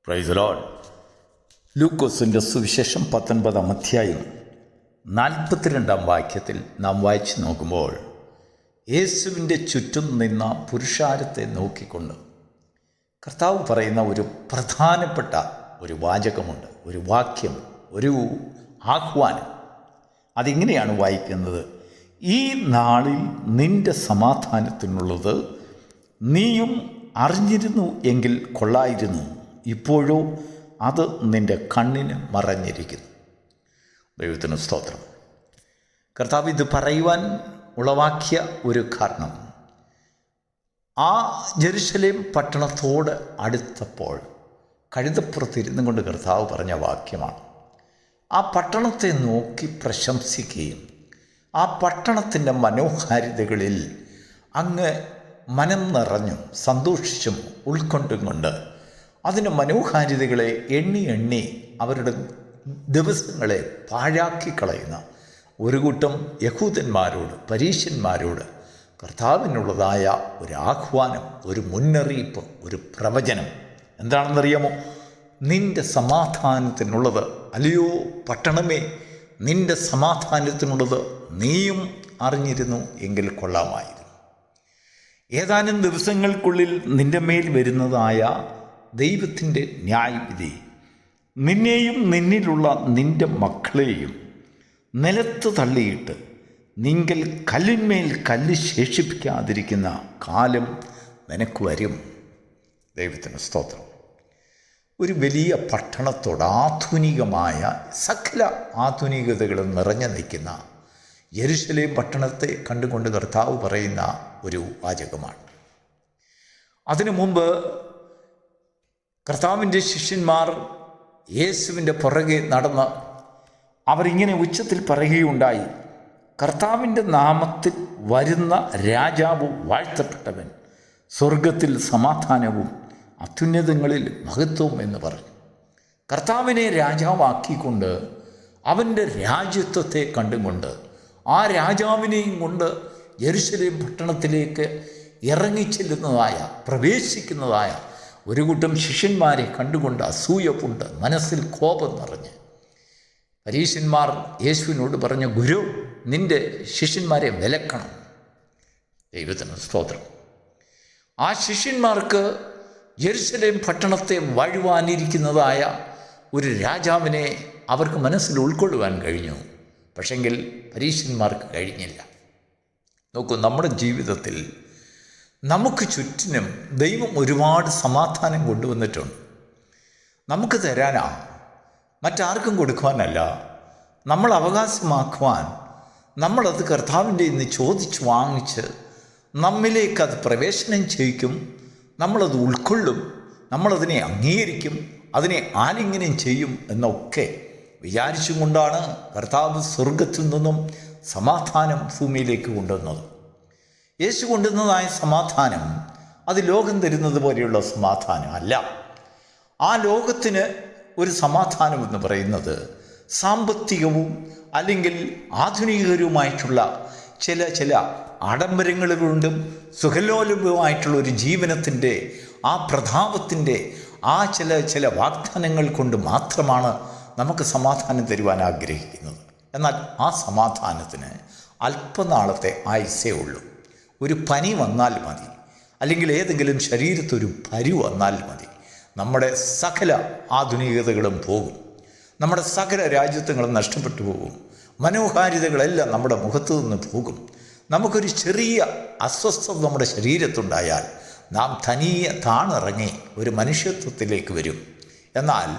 Price the Lord. ലൂക്കോസിൻ്റെ സുവിശേഷം 19-ാം അധ്യായം 42-ാം വാക്യത്തിൽ നാം വായിച്ചു നോക്കുമ്പോൾ യേശുവിൻ്റെ ചുറ്റും നിന്ന പുരുഷാരത്തെ നോക്കിക്കൊണ്ട് കർത്താവ് പറയുന്ന ഒരു പ്രധാനപ്പെട്ട ഒരു വാചകമുണ്ട്, ഒരു വാക്യം, ഒരു ആഹ്വാനം. അതിങ്ങനെയാണ് വായിക്കുന്നത്: ഈ നാളിൽ നിൻ്റെ സമാധാനത്തിനുള്ളത് നീയും അറിഞ്ഞിരുന്നു എങ്കിൽ കൊള്ളായിരുന്നു, ഇപ്പോഴോ അത് നിൻ്റെ കണ്ണിന് മറഞ്ഞിരിക്കുന്നു. ദൈവത്തിന് സ്തോത്രം. കർത്താവ് ഇത് പറയുവാൻ ഉളവാക്കിയ ഒരു കാരണം, ആ ജെറുസലേം പട്ടണത്തോട് അടുത്തപ്പോൾ കഴുതപ്പുറത്തിരുന്നു കൊണ്ട് കർത്താവ് പറഞ്ഞ വാക്യമാണ്. ആ പട്ടണത്തെ നോക്കി പ്രശംസിക്കുകയും ആ പട്ടണത്തിൻ്റെ മനോഹാരിതകളിൽ അങ്ങ് മനം നിറഞ്ഞും സന്തോഷിച്ചും ഉൾക്കൊണ്ടും കൊണ്ട് അതിൻ്റെ മനോഹാരിതകളെ എണ്ണി അവരുടെ ദിവസങ്ങളെ പാഴാക്കി കളയുന്ന ഒരു കൂട്ടം യഹൂദന്മാരോട്, പരീശന്മാരോട് കർത്താവിനുള്ളതായ ഒരു ആഹ്വാനം, ഒരു മുന്നറിയിപ്പ്, ഒരു പ്രവചനം എന്താണെന്നറിയാമോ? നിൻ്റെ സമാധാനത്തിനുള്ളത്, അല്ലയോ പട്ടണമേ, നിൻ്റെ സമാധാനത്തിനുള്ളത് നീയും അറിഞ്ഞിരുന്നു എങ്കിൽ കൊള്ളാമായിരുന്നു. ഏതാനും ദിവസങ്ങൾക്കുള്ളിൽ നിൻ്റെ മേൽ വരുന്നതായ ദൈവത്തിൻ്റെ ന്യായവിധി നിന്നെയും നിന്നിലുള്ള നിൻ്റെ മക്കളെയും നിലത്ത് തള്ളിയിട്ട് നിങ്ങൾ കല്ലിന്മേൽ കല്ല് ശേഷിപ്പിക്കാതിരിക്കുന്ന കാലം നിനക്ക് വരും. ദൈവത്തിന് സ്തോത്രം. ഒരു വലിയ പട്ടണത്തോട് ആധുനികമായ സകല ആധുനികതകളും നിറഞ്ഞു നിൽക്കുന്ന യെരുശലേം പട്ടണത്തെ കണ്ടുകൊണ്ട് കർത്താവ് പറയുന്ന ഒരു വാചകമാണ്. അതിനു മുമ്പ് കർത്താവിൻ്റെ ശിഷ്യന്മാർ യേശുവിൻ്റെ പുറകെ നടന്ന് അവരിങ്ങനെ ഉച്ചത്തിൽ പറയുകയുണ്ടായി: കർത്താവിൻ്റെ നാമത്തിൽ വരുന്ന രാജാവ് വാഴ്ത്തപ്പെട്ടവൻ, സ്വർഗത്തിൽ സമാധാനവും അത്യുന്നതങ്ങളിൽ മഹത്വവും എന്ന് പറഞ്ഞു. കർത്താവിനെ രാജാവാക്കിക്കൊണ്ട് അവൻ്റെ രാജ്യത്വത്തെ കണ്ടുകൊണ്ട് ആ രാജാവിനെയും കൊണ്ട് യെരുശലേം പട്ടണത്തിലേക്ക് ഇറങ്ങിച്ചെല്ലുന്നതായ, പ്രവേശിക്കുന്നതായ ഒരു കൂട്ടം ശിഷ്യന്മാരെ കണ്ടുകൊണ്ട് അസൂയപ്പുണ്ട്, മനസ്സിൽ കോപം നിറഞ്ഞ് പരീശന്മാർ യേശുവിനോട് പറഞ്ഞു: ഗുരു, നിൻ്റെ ശിഷ്യന്മാരെ വിലക്കണം. ദൈവത്തിന് സ്തോത്രം. ആ ശിഷ്യന്മാർക്ക് യെരുശലേം പട്ടണത്തെ വാഴുവാനിരിക്കുന്നതായ ഒരു രാജാവിനെ അവർക്ക് മനസ്സിൽ ഉൾക്കൊള്ളുവാൻ കഴിഞ്ഞു. പക്ഷെങ്കിൽ പരീശന്മാർക്ക് കഴിഞ്ഞില്ല. നോക്കൂ, നമ്മുടെ ജീവിതത്തിൽ നമുക്ക് ചുറ്റിനും ദൈവം ഒരുപാട് സമാധാനം കൊണ്ടുവന്നിട്ടുണ്ട്. നമുക്ക് തരാനാ, മറ്റാർക്കും കൊടുക്കുവാനല്ല, നമ്മൾ അവകാശമാക്കുവാൻ. നമ്മളത് കർത്താവിൻ്റെ ഇന്ന് ചോദിച്ച് വാങ്ങിച്ച് നമ്മിലേക്ക് അത് പ്രവേശനം ചെയ്യിക്കും. നമ്മളത് ഉൾക്കൊള്ളും, നമ്മളതിനെ അംഗീകരിക്കും, അതിനെ ആലിംഗനം ചെയ്യും എന്നൊക്കെ വിചാരിച്ചും കൊണ്ടാണ് കർത്താവ് സ്വർഗത്തിൽ നിന്നും സമാധാനം ഭൂമിയിലേക്ക് കൊണ്ടുവന്നത്. യേശു കൊണ്ടുവന്നതായ സമാധാനം അത് ലോകം തരുന്നത് പോലെയുള്ള സമാധാനം അല്ല. ആ ലോകത്തിന് ഒരു സമാധാനം എന്ന് പറയുന്നത് സാമ്പത്തികവും അല്ലെങ്കിൽ ആധുനികരുമായിട്ടുള്ള ചില ആഡംബരങ്ങൾ കൊണ്ടും സുഖലോലുപമായിട്ടുള്ള ഒരു ജീവനത്തിൻ്റെ ആ പ്രതാപത്തിൻ്റെ ആ ചില വാഗ്ദാനങ്ങൾ കൊണ്ട് മാത്രമാണ് നമുക്ക് സമാധാനം തരുവാൻ ആഗ്രഹിക്കുന്നത്. എന്നാൽ ആ സമാധാനത്തിന് അല്പനാളത്തെ ആയുസ്സേ ഉള്ളൂ. ഒരു പനി വന്നാൽ മതി, അല്ലെങ്കിൽ ഏതെങ്കിലും ശരീരത്തൊരു പരി വന്നാൽ മതി, നമ്മുടെ സകല ആധുനികതകളും പോകും, നമ്മുടെ സകല രാജ്യത്വങ്ങളും നഷ്ടപ്പെട്ടു പോകും, മനോഹാരിതകളെല്ലാം നമ്മുടെ മുഖത്തു നിന്ന് പോകും. നമുക്കൊരു ചെറിയ അസ്വസ്ഥത നമ്മുടെ ശരീരത്തുണ്ടായാൽ നാം തനിയെ താണിറങ്ങി ഒരു മനുഷ്യത്വത്തിലേക്ക് വരും. എന്നാൽ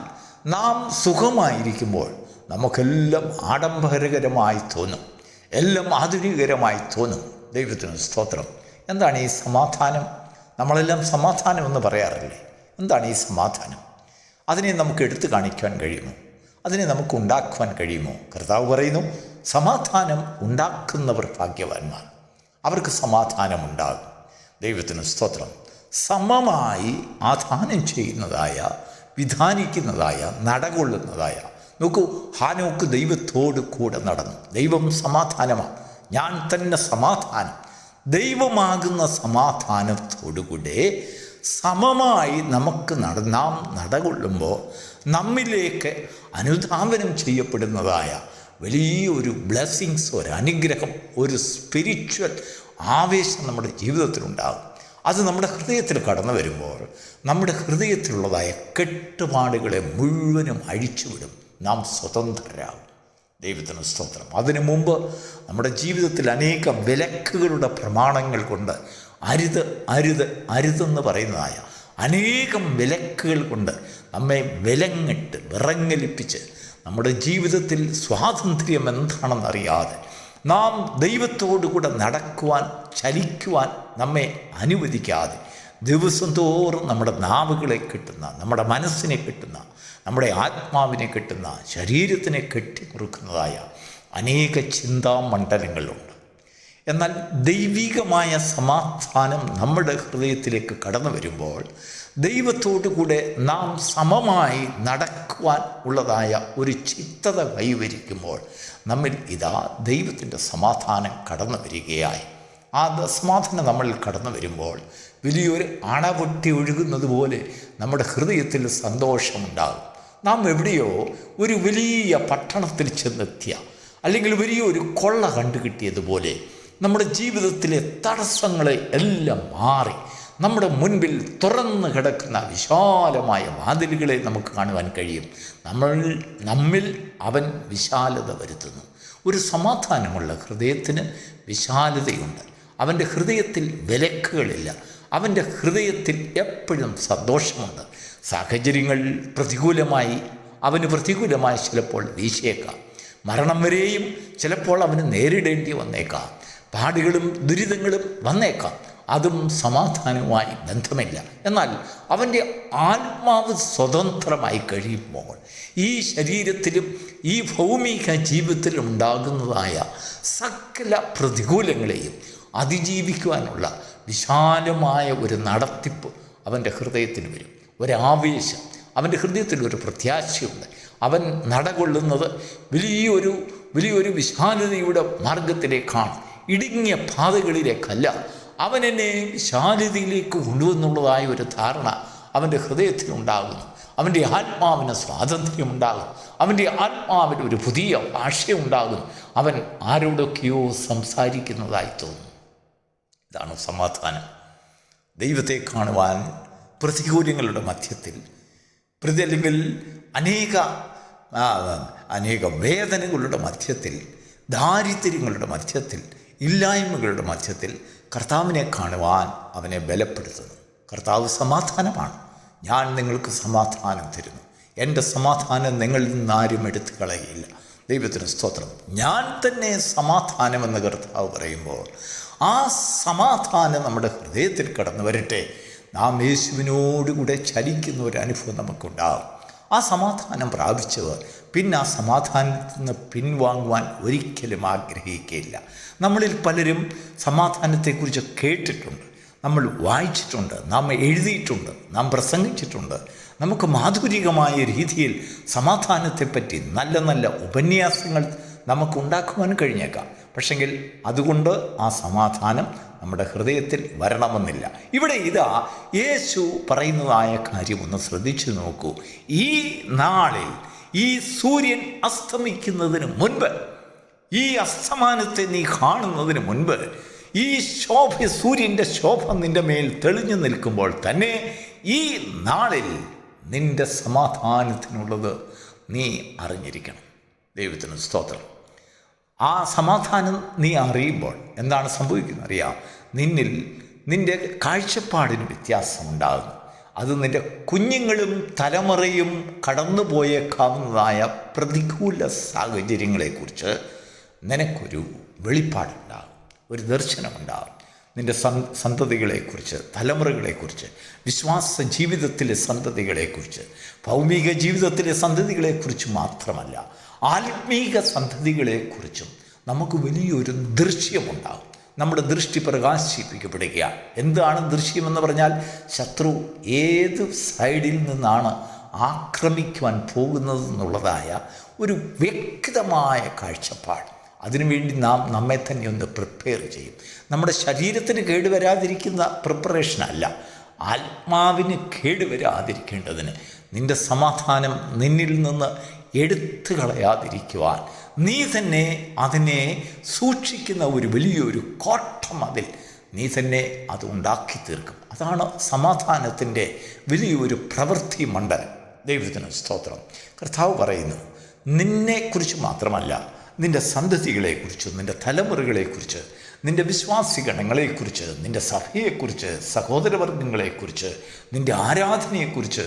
നാം സുഖമായിരിക്കുമ്പോൾ നമുക്കെല്ലാം ആഡംബരകരമായി തോന്നും, എല്ലാം ആധുനികരമായി തോന്നും. ദൈവത്തിന് സ്തോത്രം. എന്താണ് ഈ സമാധാനം? നമ്മളെല്ലാം സമാധാനം എന്ന് പറയാറില്ലേ? എന്താണ് ഈ സമാധാനം? അതിനെ നമുക്ക് എടുത്തു കാണിക്കാൻ കഴിയുമോ? അതിനെ നമുക്ക് ഉണ്ടാക്കുവാൻ കഴിയുമോ? കർത്താവ് പറയുന്നു, സമാധാനം ഉണ്ടാക്കുന്നവർ ഭാഗ്യവാന്മാർ, അവർക്ക് സമാധാനമുണ്ടാകും. ദൈവത്തിന് സ്തോത്രം. സമമായി ആധാനം ചെയ്യുന്നതായ, വിധാനിക്കുന്നതായ, നടകൊള്ളുന്നതായ. നോക്കൂ, ഹാനോക്ക് ദൈവത്തോട് കൂടെ നടന്നു. ദൈവം സമാധാനമാണ്, ഞാൻ തന്നെ സമാധാനം. ദൈവമാകുന്ന സമാധാനത്തോടുകൂടെ സമമായി നമുക്ക് നാം നടകൊള്ളുമ്പോൾ നമ്മിലേക്ക് അനുധാവനം ചെയ്യപ്പെടുന്നതായ വലിയൊരു ബ്ലെസ്സിങ്സ്, ഒരു അനുഗ്രഹം, ഒരു സ്പിരിച്വൽ ആവേശം നമ്മുടെ ജീവിതത്തിലുണ്ടാകും. അത് നമ്മുടെ ഹൃദയത്തിൽ കടന്നു വരുമ്പോൾ നമ്മുടെ ഹൃദയത്തിലുള്ളതായ കെട്ടുപാടുകളെ മുഴുവനും അഴിച്ചുവിടും. നാം സ്വതന്ത്രരാകും. ദൈവത്തിന് സ്തോത്രം. അതിനു മുമ്പ് നമ്മുടെ ജീവിതത്തിൽ അനേക വിലക്കുകളുടെ പ്രമാണങ്ങൾ കൊണ്ട് അരുത് അരുത് അരുതെന്ന് പറയുന്നതായ അനേകം വിലക്കുകൾ കൊണ്ട് നമ്മെ വിറങ്ങലിപ്പിച്ച് നമ്മുടെ ജീവിതത്തിൽ സ്വാതന്ത്ര്യം എന്താണെന്നറിയാതെ നാം ദൈവത്തോടുകൂടെ നടക്കുവാൻ, ചലിക്കുവാൻ നമ്മെ അനുവദിക്കാതെ ദിവസം തോറും നമ്മുടെ നാവുകളെ കെട്ടുന്ന, നമ്മുടെ മനസ്സിനെ കെട്ടുന്ന, നമ്മുടെ ആത്മാവിനെ കെട്ടുന്ന, ശരീരത്തിനെ കെട്ടിമുറുക്കുന്നതായ അനേക ചിന്താമണ്ഡലങ്ങളുണ്ട്. എന്നാൽ ദൈവികമായ സമാധാനം നമ്മുടെ ഹൃദയത്തിലേക്ക് കടന്നു വരുമ്പോൾ ദൈവത്തോടു കൂടെ നാം സമമായി നടക്കുവാൻ ഉള്ളതായ ഒരു ചിത്തത കൈവരിക്കുമ്പോൾ നമ്മിൽ ഇതാ ദൈവത്തിൻ്റെ സമാധാനം കടന്നു വരികയായി. ആ സമാധാനം നമ്മളിൽ കടന്നു വരുമ്പോൾ വലിയൊരു അണ പൊട്ടി ഒഴുകുന്നത് പോലെ നമ്മുടെ ഹൃദയത്തിൽ സന്തോഷമുണ്ടാകും. നാം എവിടെയോ ഒരു വലിയ പട്ടണത്തിൽ ചെന്നെത്തിയ, അല്ലെങ്കിൽ വലിയൊരു കൊള്ള കണ്ടുകിട്ടിയതുപോലെ നമ്മുടെ ജീവിതത്തിലെ തടസ്സങ്ങളെ എല്ലാം മാറി നമ്മുടെ മുൻപിൽ തുറന്നു കിടക്കുന്ന വിശാലമായ വാതിലുകളെ നമുക്ക് കാണുവാൻ കഴിയും. നമ്മിൽ അവൻ വിശാലത വരുത്തുന്നു. ഒരു സമാധാനമുള്ള ഹൃദയത്തിന് വിശാലതയുണ്ട്. അവൻ്റെ ഹൃദയത്തിൽ വിലക്കുകളില്ല. അവൻ്റെ ഹൃദയത്തിൽ എപ്പോഴും സന്തോഷമുണ്ട്. സാഹചര്യങ്ങൾ അവന് പ്രതികൂലമായി ചിലപ്പോൾ വീശിയേക്കാം. മരണം വരെയും ചിലപ്പോൾ അവന് നേരിടേണ്ടി വന്നേക്കാം. പാടുകളും ദുരിതങ്ങളും വന്നേക്കാം. അതും സമാധാനവുമായി ബന്ധമില്ല. എന്നാൽ അവൻ്റെ ആത്മാവ് സ്വതന്ത്രമായി കഴിയുമ്പോൾ ഈ ശരീരത്തിലും ഈ ഭൗമിക ജീവിതത്തിലും ഉണ്ടാകുന്നതായ സകല പ്രതികൂലങ്ങളെയും അതിജീവിക്കുവാനുള്ള വിശാലമായ ഒരു നടത്തിപ്പ് അവൻ്റെ ഹൃദയത്തിൽ വരും. ഒരാവേശം, അവൻ്റെ ഹൃദയത്തിൽ ഒരു പ്രത്യാശയുണ്ട്. അവൻ നടകൊള്ളുന്നത് വലിയൊരു വിശാലതയുടെ മാർഗത്തിലേക്കാണ്, ഇടുങ്ങിയ പാതകളിലേക്കല്ല. അവൻ എന്നെ വിശാലതയിലേക്ക് കൊണ്ടുവന്നുള്ളതായ ഒരു ധാരണ അവൻ്റെ ഹൃദയത്തിലുണ്ടാകുന്നു. അവൻ്റെ ആത്മാവിന് സ്വാതന്ത്ര്യമുണ്ടാകും. അവൻ്റെ ആത്മാവിന് ഒരു പുതിയ ഭാഷയുണ്ടാകും. അവൻ ആരോടൊക്കെയോ സംസാരിക്കുന്നതായി തോന്നും. ഇതാണ് സമാധാനം. ദൈവത്തെ കാണുവാൻ പ്രതികൂലങ്ങളുടെ മധ്യത്തിൽ, അല്ലെങ്കിൽ അനേക വേദനകളുടെ മധ്യത്തിൽ, ദാരിദ്ര്യങ്ങളുടെ മധ്യത്തിൽ, ഇല്ലായ്മകളുടെ മധ്യത്തിൽ കർത്താവിനെ കാണുവാൻ അവനെ ബലപ്പെടുത്തുന്നു. കർത്താവ് സമാധാനമാണ്. ഞാൻ നിങ്ങൾക്ക് സമാധാനം തരുന്നു, എൻ്റെ സമാധാനം നിങ്ങളിൽ നിന്നാരും എടുത്തു കളയില്ല. ദൈവത്തിന് സ്തോത്രം. ഞാൻ തന്നെ സമാധാനമെന്ന് കർത്താവ് പറയുമ്പോൾ ആ സമാധാനം നമ്മുടെ ഹൃദയത്തിൽ കടന്നു വരട്ടെ. നാം യേശുവിനോടുകൂടെ ചലിക്കുന്ന ഒരു അനുഭവം നമുക്കുണ്ടാകും. ആ സമാധാനം പ്രാപിച്ചവർ പിന്നെ ആ സമാധാനത്തിൽ നിന്ന് പിൻവാങ്ങുവാൻ ഒരിക്കലും ആഗ്രഹിക്കുകയില്ല. നമ്മളിൽ പലരും സമാധാനത്തെക്കുറിച്ച് കേട്ടിട്ടുണ്ട്, നമ്മൾ വായിച്ചിട്ടുണ്ട്, നാം എഴുതിയിട്ടുണ്ട്, നാം പ്രസംഗിച്ചിട്ടുണ്ട്. നമുക്ക് മാധുരികമായ രീതിയിൽ സമാധാനത്തെപ്പറ്റി നല്ല നല്ല ഉപന്യാസങ്ങൾ നമുക്കുണ്ടാക്കുവാൻ കഴിഞ്ഞേക്കാം. പക്ഷെങ്കിൽ അതുകൊണ്ട് ആ സമാധാനം നമ്മുടെ ഹൃദയത്തിൽ വരണമെന്നില്ല. ഇവിടെ ഇതാ യേശു പറയുന്നതായ കാര്യം ഒന്ന് ശ്രദ്ധിച്ചു നോക്കൂ. ഈ നാളിൽ ഈ സൂര്യൻ അസ്തമിക്കുന്നതിന് മുൻപ്, ഈ അസ്തമാനത്തെ നീ കാണുന്നതിന് മുൻപ്, ഈ സൂര്യൻ്റെ ശോഭ നിൻ്റെ മേൽ തെളിഞ്ഞു നിൽക്കുമ്പോൾ തന്നെ ഈ നാളിൽ നിൻ്റെ സമാധാനത്തിനുള്ളത് നീ അറിഞ്ഞിരിക്കണം. ദൈവത്തിന് സ്തോത്രം. ആ സമാധാനം നീ അറിയുമ്പോൾ എന്താണ് സംഭവിക്കുന്നത് അറിയാം. നിൻ്റെ കാഴ്ചപ്പാടിന് വ്യത്യാസമുണ്ടാകുന്നു. അത് നിൻ്റെ കുഞ്ഞുങ്ങളും തലമുറയും കടന്നു പോയേക്കാവുന്നതായ പ്രതികൂല സാഹചര്യങ്ങളെക്കുറിച്ച് നിനക്കൊരു വെളിപ്പാടുണ്ടാകും, ഒരു ദർശനമുണ്ടാകും. നിൻ്റെ സന്തതികളെക്കുറിച്ച്, തലമുറകളെക്കുറിച്ച്, വിശ്വാസ ജീവിതത്തിലെ സന്തതികളെക്കുറിച്ച്, ഭൗമിക ജീവിതത്തിലെ സന്തതികളെക്കുറിച്ച് മാത്രമല്ല, ആത്മീക സന്തതികളെക്കുറിച്ചും നമുക്ക് വലിയൊരു ദൃശ്യമുണ്ടാകും. നമ്മുടെ ദൃഷ്ടി പ്രകാശിപ്പിക്കപ്പെടുകയാണ്. എന്താണ് ദൃശ്യമെന്ന് പറഞ്ഞാൽ, ശത്രു ഏത് സൈഡിൽ നിന്നാണ് ആക്രമിക്കുവാൻ പോകുന്നതെന്നുള്ളതായ ഒരു വ്യക്തമായ കാഴ്ചപ്പാട്. അതിനുവേണ്ടി നാം നമ്മെ തന്നെ ഒന്ന് പ്രിപ്പയർ ചെയ്യും. നമ്മുടെ ശരീരത്തിന് കേടുവരാതിരിക്കുന്ന പ്രിപ്പറേഷനല്ല, ആത്മാവിന് കേടുവരാതിരിക്കേണ്ടതിന്, നിൻ്റെ സമാധാനം നിന്നിൽ നിന്ന് എടുത്തു കളയാതിരിക്കുവാൻ നീ തന്നെ അതിനെ സൂക്ഷിക്കുന്ന ഒരു വലിയൊരു കോട്ടമതിൽ നീ തന്നെ അത് ഉണ്ടാക്കി തീർക്കും. അതാണ് സമാധാനത്തിൻ്റെ വലിയൊരു പ്രവൃത്തി മണ്ഡലം. ദൈവത്തിന് സ്തോത്രം. കർത്താവ് പറയുന്നു, നിന്നെക്കുറിച്ച് മാത്രമല്ല, നിൻ്റെ സന്തതികളെക്കുറിച്ച്, നിൻ്റെ തലമുറകളെക്കുറിച്ച്, നിൻ്റെ വിശ്വാസിഗണങ്ങളെക്കുറിച്ച്, നിൻ്റെ സഭയെക്കുറിച്ച്, സഹോദരവർഗങ്ങളെക്കുറിച്ച്, നിൻ്റെ ആരാധനയെക്കുറിച്ച്,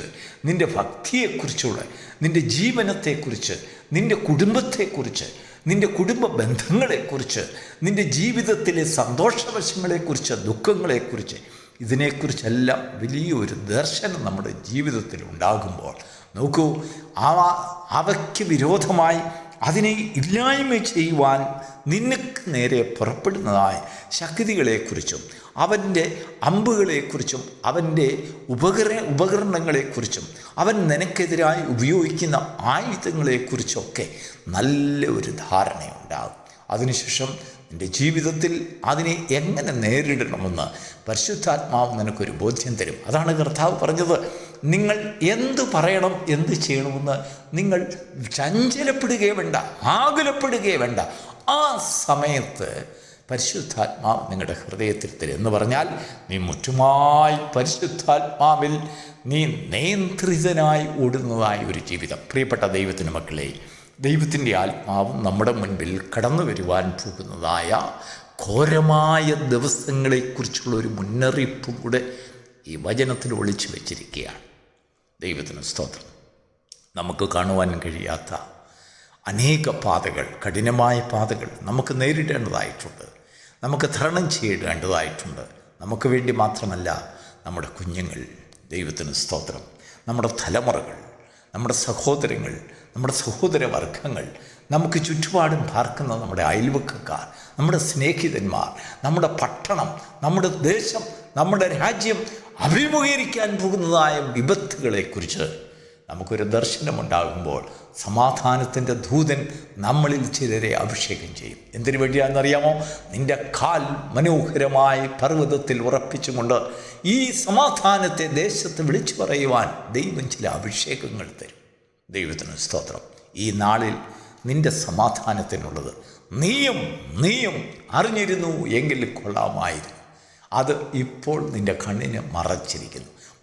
നിൻ്റെ ഭക്തിയെക്കുറിച്ചുള്ള, നിൻ്റെ ജീവനത്തെക്കുറിച്ച്, നിൻ്റെ കുടുംബത്തെക്കുറിച്ച്, നിൻ്റെ കുടുംബ ബന്ധങ്ങളെക്കുറിച്ച്, നിൻ്റെ ജീവിതത്തിലെ സന്തോഷവശങ്ങളെക്കുറിച്ച്, ദുഃഖങ്ങളെക്കുറിച്ച്, ഇതിനെക്കുറിച്ചെല്ലാം വലിയൊരു ദർശനം നമ്മുടെ ജീവിതത്തിൽ ഉണ്ടാകുമ്പോൾ നോക്കൂ, അവയ്ക്ക് വിരോധമായി അതിനെ ഇല്ലായ്മ ചെയ്യുവാൻ നിനക്ക് നേരെ പുറപ്പെടുന്നതായ ശക്തികളെക്കുറിച്ചും അവൻ്റെ അമ്പുകളെക്കുറിച്ചും അവൻ്റെ ഉപകരണങ്ങളെക്കുറിച്ചും അവൻ നിനക്കെതിരായി ഉപയോഗിക്കുന്ന ആയുധങ്ങളെക്കുറിച്ചൊക്കെ നല്ല ഒരു ധാരണയുണ്ടാകും. അതിനുശേഷം നിൻ്റെ ജീവിതത്തിൽ അതിനെ എങ്ങനെ നേരിടണമെന്ന് പരിശുദ്ധാത്മാവ് നിനക്കൊരു ബോധ്യം തരും. അതാണ് കർത്താവ് പറഞ്ഞത്, നിങ്ങൾ എന്തു പറയണം, എന്ത് ചെയ്യണമെന്ന് നിങ്ങൾ ചഞ്ചലപ്പെടുകയേ വേണ്ട, ആകുലപ്പെടുകയേ വേണ്ട. ആ സമയത്ത് പരിശുദ്ധാത്മാവ് നിങ്ങളുടെ ഹൃദയത്തിൽ തരും. എന്ന് പറഞ്ഞാൽ നീ മുറ്റുമായി പരിശുദ്ധാത്മാവിൽ നീ നിയന്ത്രിതനായി ഓടുന്നതായ ഒരു ജീവിതം. പ്രിയപ്പെട്ട ദൈവത്തിൻ്റെ മക്കളെ, ദൈവത്തിൻ്റെ ആത്മാവും നമ്മുടെ മുൻപിൽ കടന്നു വരുവാൻ പോകുന്നതായ ഘോരമായ ദിവസങ്ങളെക്കുറിച്ചുള്ള ഒരു മുന്നറിയിപ്പും കൂടെ ഈ വചനത്തിൽ ഒളിച്ചു വച്ചിരിക്കുകയാണ്. ദൈവത്തിന് സ്തോത്രം. നമുക്ക് കാണുവാൻ കഴിയാത്ത അനേക പാതകൾ, കഠിനമായ പാതകൾ നമുക്ക് നേരിടേണ്ടതായിട്ടുണ്ട്, നമുക്ക് തരണം ചെയ്യേണ്ടതായിട്ടുണ്ട്. നമുക്ക് വേണ്ടി മാത്രമല്ല, നമ്മുടെ കുഞ്ഞുങ്ങൾ, ദൈവത്തിന് സ്തോത്രം, നമ്മുടെ തലമുറകൾ, നമ്മുടെ സഹോദരങ്ങൾ, നമ്മുടെ സഹോദരവർഗങ്ങൾ, നമുക്ക് ചുറ്റുപാടും പാർക്കുന്ന നമ്മുടെ അയൽവക്കക്കാർ, നമ്മുടെ സ്നേഹിതന്മാർ, നമ്മുടെ പട്ടണം, നമ്മുടെ ദേശം, നമ്മുടെ രാജ്യം അഭിമുഖീകരിക്കാൻ പോകുന്നതായ വിപത്തുകളെക്കുറിച്ച് നമുക്കൊരു ദർശനമുണ്ടാകുമ്പോൾ സമാധാനത്തിൻ്റെ ദൂതൻ നമ്മളിൽ ചിലരെ അഭിഷേകം ചെയ്യും. എന്തിനു വേണ്ടിയാണെന്നറിയാമോ? നിൻ്റെ കാൽ മനോഹരമായി പർവ്വതത്തിൽ ഉറപ്പിച്ചുകൊണ്ട് ഈ സമാധാനത്തെ ദേശത്ത് വിളിച്ചു പറയുവാൻ ദൈവം ചില അഭിഷേകങ്ങൾ തരും. ദൈവത്തിന് സ്തോത്രം. ഈ നാളിൽ നിൻ്റെ സമാധാനത്തിനുള്ളത് നീയും അറിഞ്ഞിരുന്നു എങ്കിൽ കൊള്ളാമായിരുന്നു. അത് ഇപ്പോൾ നിൻ്റെ കണ്ണിന്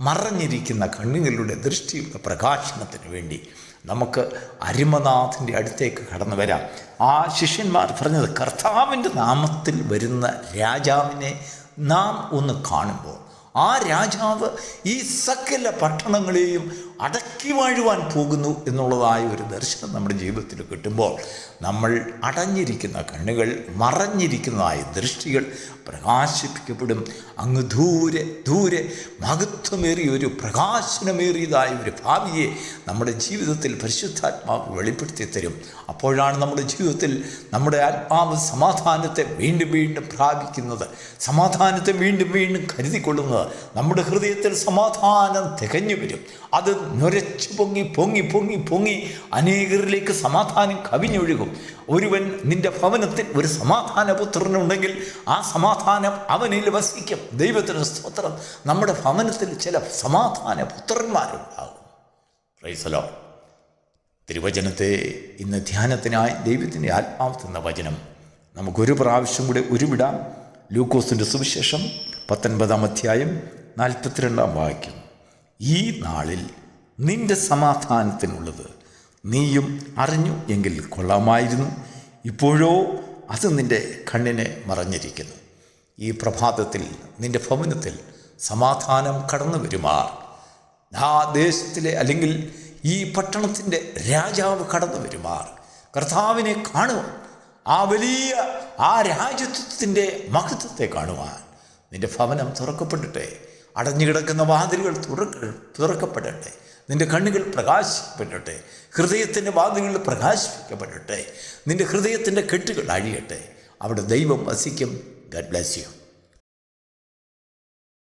മറഞ്ഞിരിക്കുന്ന കണ്ണുകളുടെ ദൃഷ്ടിയുടെ പ്രകാശനത്തിന് വേണ്ടി നമുക്ക് അരിമനാഥൻ്റെ അടുത്തേക്ക് കടന്നു വരാം. ആ ശിഷ്യന്മാർ പറഞ്ഞത്, കർത്താവിൻ്റെ നാമത്തിൽ വരുന്ന രാജാവിനെ നാം ഒന്ന് കാണുമ്പോൾ ആ രാജാവ് ഈ സകല പട്ടണങ്ങളെയും അടക്കി വാഴുവാൻ പോകുന്നു എന്നുള്ളതായ ഒരു ദർശനം നമ്മുടെ ജീവിതത്തിൽ കിട്ടുമ്പോൾ നമ്മൾ അടഞ്ഞിരിക്കുന്ന കണ്ണുകൾ, മറഞ്ഞിരിക്കുന്നതായ ദൃഷ്ടികൾ പ്രകാശിപ്പിക്കപ്പെടും. അങ്ങ് ദൂരെ മഹത്വമേറിയ ഒരു പ്രകാശനമേറിയതായ ഒരു ഭാവിയെ നമ്മുടെ ജീവിതത്തിൽ പരിശുദ്ധാത്മാവ് വെളിപ്പെടുത്തി തരും. അപ്പോഴാണ് നമ്മുടെ ജീവിതത്തിൽ നമ്മുടെ ആത്മാവ് സമാധാനത്തെ വീണ്ടും പ്രാപിക്കുന്നത്, സമാധാനത്തെ വീണ്ടും കരുതിക്കൊള്ളുന്നത്. നമ്മുടെ ഹൃദയത്തിൽ സമാധാനം തികഞ്ഞു വരും. അത് നുരച്ചു പൊങ്ങി അനേകരിലേക്ക് സമാധാനം കവിഞ്ഞൊഴുകും. ഒരുവൻ നിൻ്റെ ഭവനത്തിൽ ഒരു സമാധാനപുത്രനുണ്ടെങ്കിൽ ആ സമാധാനം അവനിൽ വസിക്കും. ദൈവത്തിന് സ്തോത്രം. നമ്മുടെ ഭവനത്തിൽ ചില സമാധാനപുത്രന്മാരുണ്ടാകും. Praise the lord. തിരുവചനത്തെ ഇന്ന് ധ്യാനത്തിനായി ദൈവത്തിൻ്റെ ആത്മാവ് തന്ന വചനം നമുക്കൊരു പ്രാവശ്യം കൂടെ ഉരുവിടാം. ലൂക്കോസിൻ്റെ സുവിശേഷം 19-ാം അധ്യായം 42-ാം വാക്യം. ഈ നാളിൽ നിൻ്റെ സമാധാനത്തിനുള്ളത് നീയും അറിഞ്ഞു എങ്കിൽ കൊള്ളാമായിരുന്നു, ഇപ്പോഴോ അത് നിൻ്റെ കണ്ണിനെ മറഞ്ഞിരിക്കുന്നു. ഈ പ്രഭാതത്തിൽ നിൻ്റെ ഭവനത്തിൽ സമാധാനം കടന്നു വരുമാർ ആ ദേശത്തിലെ അല്ലെങ്കിൽ ഈ പട്ടണത്തിൻ്റെ രാജാവ് കടന്നു വരുമാർ കർത്താവിനെ കാണുവാൻ, ആ രാജ്യത്വത്തിൻ്റെ മഹത്വത്തെ കാണുവാൻ നിൻ്റെ ഭവനം തുറക്കപ്പെടട്ടെ. അടഞ്ഞുകിടക്കുന്ന വാതിലുകൾ തുറക്കപ്പെടട്ടെ. നിൻ്റെ കണ്ണുകൾ പ്രകാശിക്കപ്പെടട്ടെ. ഹൃദയത്തിൻ്റെ വാതിലുകൾ പ്രകാശിപ്പിക്കപ്പെടട്ടെ. നിൻ്റെ ഹൃദയത്തിൻ്റെ കെട്ടുകൾ അഴിയട്ടെ. അവിടെ ദൈവം വസിക്കും. God bless you.